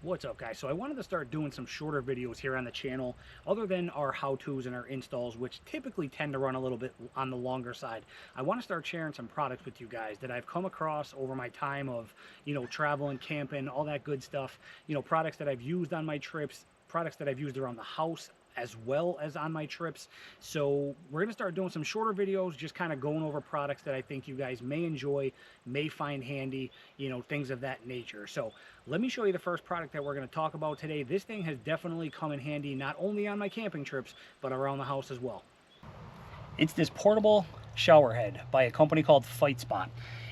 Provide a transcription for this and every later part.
What's up, guys? So I wanted to start doing some shorter videos here on the channel other than our how-tos and our installs, which typically tend to run a little bit on the longer side. I want to start sharing some products with you guys that I've come across over my time of, traveling, camping, all that good stuff. Products that I've used on my trips, products that I've used around the house as well as on my trips. So we're going to start doing some shorter videos, just kind of going over products that I think you guys may enjoy, may find handy, things of that nature. So let me show you the first product that we're going to talk about today. This thing has definitely come in handy not only on my camping trips, but around the house as well. It's this portable shower head by a company called Fitespot.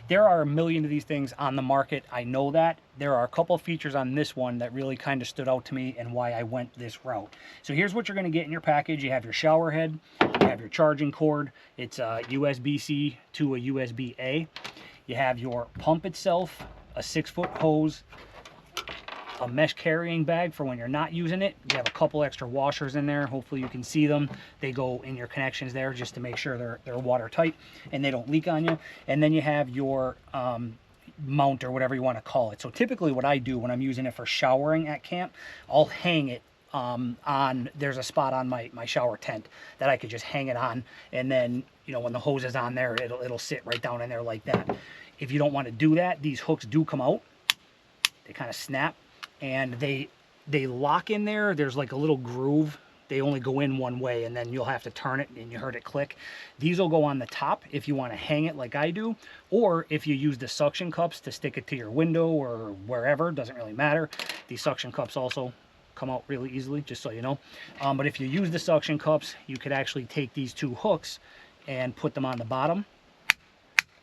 There are a million of these things on the market. I know that. There are a couple of features on this one that really kind of stood out to me and why I went this route. So here's what you're going to get in your package. You have your shower head, you have your charging cord. It's a USB-C to a USB-A. You have your pump itself, a 6-foot hose, a mesh carrying bag for when you're not using it. You have a couple extra washers in there. Hopefully you can see them. They go in your connections there just to make sure they're watertight and they don't leak on you. And then you have your mount or whatever you want to call it. So typically what I do when I'm using it for showering at camp, I'll hang it there's a spot on my shower tent that I could just hang it on, and then when the hose is on there, it'll sit right down in there like that. If you don't want to do that, these hooks do come out. They kind of snap and they lock in there. There's like a little groove. They only go in one way, and then you'll have to turn it, and you heard it click. These will go on the top if you want to hang it like I do, or if you use the suction cups to stick it to your window or wherever, doesn't really matter. These suction cups also come out really easily, just so you know. But if you use the suction cups, you could actually take these two hooks and put them on the bottom,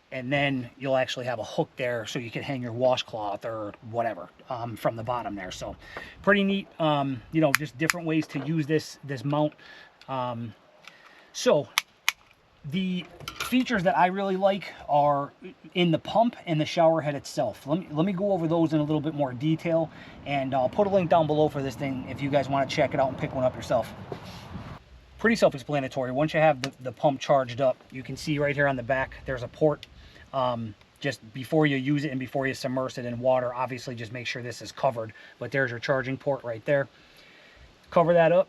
and then you'll actually have a hook there so you can hang your washcloth or whatever from the bottom there. So pretty neat, just different ways to use this mount. So the features that I really like are in the pump and the shower head itself. Let me go over those in a little bit more detail, and I'll put a link down below for this thing if you guys want to check it out and pick one up yourself. Pretty self-explanatory. Once you have the pump charged up, you can see right here on the back there's a port. Just before you use it and before you submerge it in water, obviously just make sure this is covered, but there's your charging port right there. Cover that up,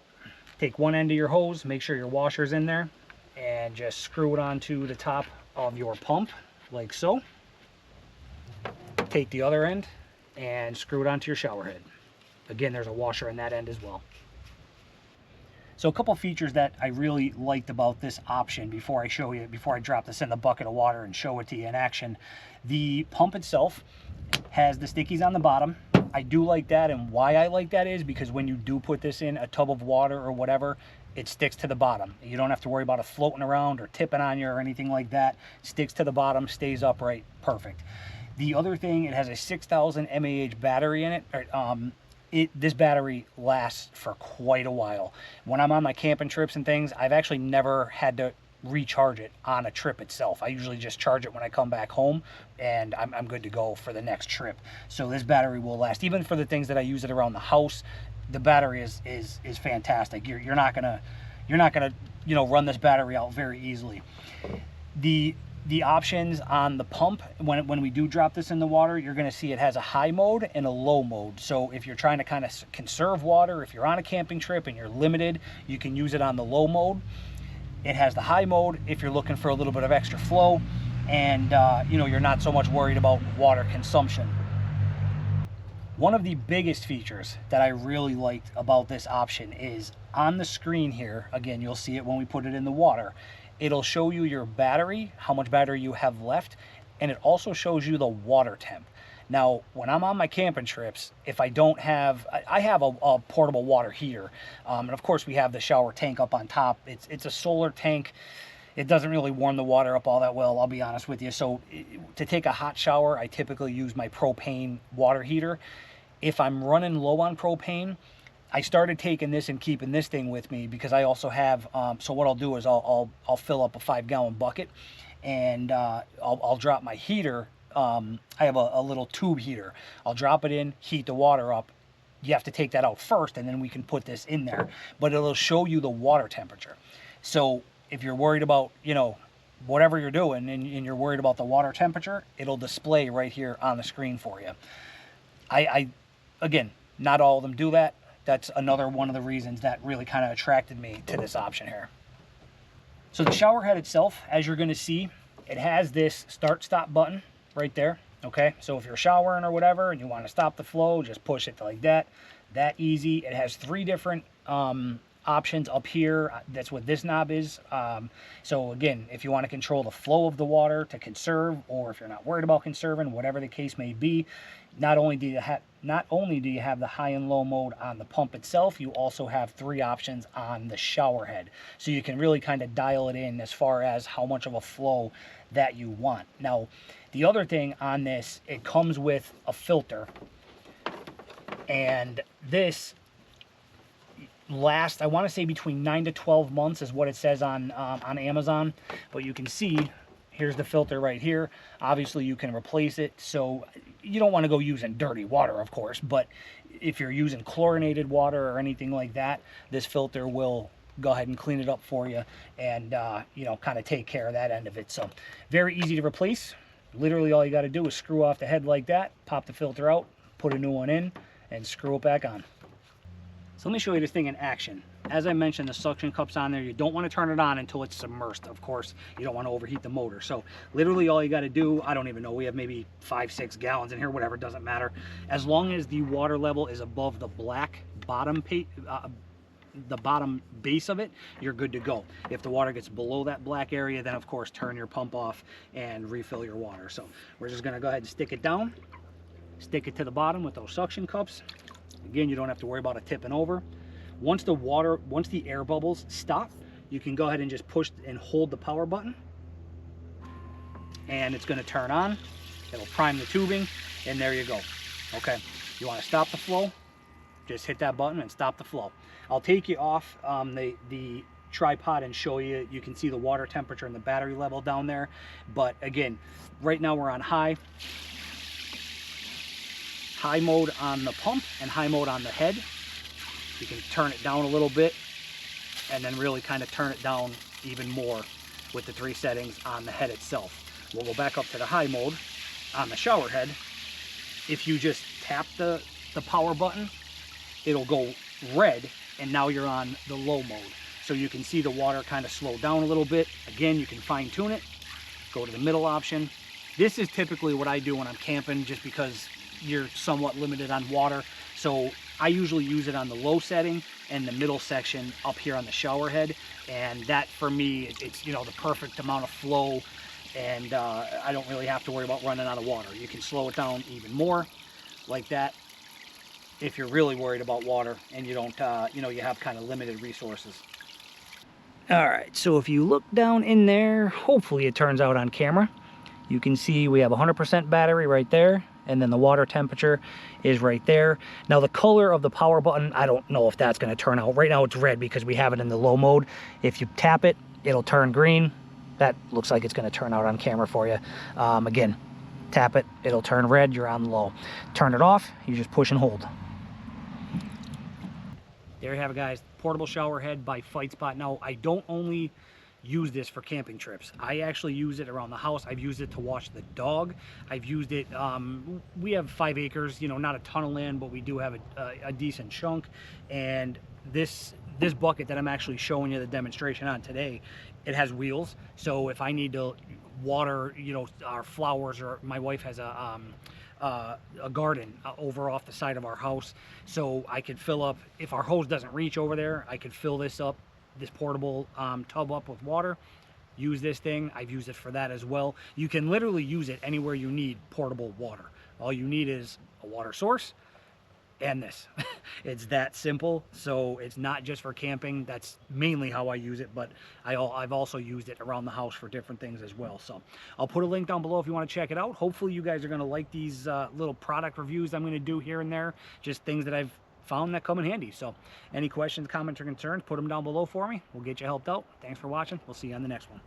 take one end of your hose, make sure your washer's in there, and just screw it onto the top of your pump like so. Take the other end and screw it onto your shower head. Again, there's a washer in that end as well. So a couple features that I really liked about this option before I drop this in the bucket of water and show it to you in action. The pump itself has the stickies on the bottom. I do like that, and why I like that is because when you do put this in a tub of water or whatever, it sticks to the bottom. You don't have to worry about it floating around or tipping on you or anything like that. It sticks to the bottom, stays upright, perfect. The other thing, it has a 6,000 mAh battery in it. This battery lasts for quite a while. When I'm on my camping trips and things, I've actually never had to recharge it on a trip itself. I usually just charge it when I come back home, and I'm good to go for the next trip. So this battery will last. Even for the things that I use it around the house, the battery is fantastic. You're not gonna run this battery out very easily. The options on the pump, when we do drop this in the water, you're going to see it has a high mode and a low mode. So if you're trying to kind of conserve water, if you're on a camping trip and you're limited, you can use it on the low mode. It has the high mode if you're looking for a little bit of extra flow, and you're not so much worried about water consumption. One of the biggest features that I really liked about this option is on the screen here. Again, you'll see it when we put it in the water. It'll show you your battery, how much battery you have left, and it also shows you the water temp. Now, when I'm on my camping trips, if I don't have, I have a portable water heater, and of course we have the shower tank up on top. It's a solar tank. It doesn't really warm the water up all that well, I'll be honest with you. So to take a hot shower, I typically use my propane water heater. If I'm running low on propane, I started taking this and keeping this thing with me because I also have, so what I'll do is I'll fill up a 5-gallon bucket, and I'll drop my heater. I have a little tube heater. I'll drop it in, heat the water up. You have to take that out first, and then we can put this in there, but it'll show you the water temperature. So if you're worried about, whatever you're doing and you're worried about the water temperature, it'll display right here on the screen for you. Again, Not all of them do that. That's another one of the reasons that really kind of attracted me to this option here. So the shower head itself, as you're going to see, it has this start-stop button right there. Okay, so if you're showering or whatever and you want to stop the flow, just push it like that. That easy. It has 3 different options up here. That's what this knob is. So again, if you want to control the flow of the water to conserve, or if you're not worried about conserving, whatever the case may be, not only do you have the high and low mode on the pump itself, you also have 3 options on the shower head. So you can really kind of dial it in as far as how much of a flow that you want. Now, the other thing on this, it comes with a filter, and this lasts, I want to say, between 9 to 12 months is what it says on Amazon. But you can see, here's the filter right here. Obviously, you can replace it. So you don't want to go using dirty water, of course. But if you're using chlorinated water or anything like that, this filter will go ahead and clean it up for you and, you know, kind of take care of that end of it. So very easy to replace. Literally all you got to do is screw off the head like that, pop the filter out, put a new one in, and screw it back on. So let me show you this thing in action. As I mentioned, the suction cup's on there. You don't want to turn it on until it's submersed. Of course, you don't want to overheat the motor. So literally all you got to do, I don't even know, we have maybe 5-6 gallons in here, whatever, it doesn't matter. As long as the water level is above the black bottom base of it, you're good to go. If the water gets below that black area, then of course turn your pump off and refill your water. So we're just going to go ahead and stick it down, stick it to the bottom with those suction cups. Again, you don't have to worry about it tipping over. Once the air bubbles stop, you can go ahead and just push and hold the power button, and it's going to turn on. It'll prime the tubing, and there you go. Okay, you want to stop the flow, just hit that button and stop the flow. I'll take you off the tripod and show you. You can see the water temperature and the battery level down there. But again, right now we're on high mode on the pump and high mode on the head. You can turn it down a little bit and then really kind of turn it down even more with the 3 settings on the head itself. We'll go back up to the high mode on the shower head. If you just tap the power button, it'll go red, and now you're on the low mode. So you can see the water kind of slow down a little bit. Again, you can fine tune it, go to the middle option. This is typically what I do when I'm camping, just because you're somewhat limited on water. So I usually use it on the low setting and the middle section up here on the shower head. And that, for me, it's, you know, the perfect amount of flow, and I don't really have to worry about running out of water. You can slow it down even more like that if you're really worried about water and you don't, you know, you have kind of limited resources. All right, so if you look down in there, hopefully it turns out on camera, you can see we have 100% battery right there, and then the water temperature is right there. Now the color of the power button, I don't know if that's going to turn out. Right now it's red because we have it in the low mode. If you tap it, it'll turn green. That looks like it's going to turn out on camera for you. Again, tap it, it'll turn red, you're on low. Turn it off, you just push and hold. There you have it, guys. Portable shower head by Fitespot. Now, I don't only use this for camping trips. I actually use it around the house. I've used it to wash the dog. I've used it, we have 5 acres, you know, not a ton of land, but we do have a decent chunk. And this bucket that I'm actually showing you the demonstration on today, it has wheels. So if I need to water, you know, our flowers, or my wife has a garden over off the side of our house, so I could fill up, if our hose doesn't reach over there, I could fill this portable tub up with water, use this thing. I've used it for that as well. You can literally use it anywhere you need portable water. All you need is a water source and this. It's that simple. So it's not just for camping. That's mainly how I use it, but I've also used it around the house for different things as well. So I'll put a link down below if you want to check it out. Hopefully you guys are going to like these little product reviews I'm going to do here and there, just things that I've found that come in handy. So any questions, comments, or concerns, put them down below for me. We'll get you helped out. Thanks for watching. We'll see you on the next one.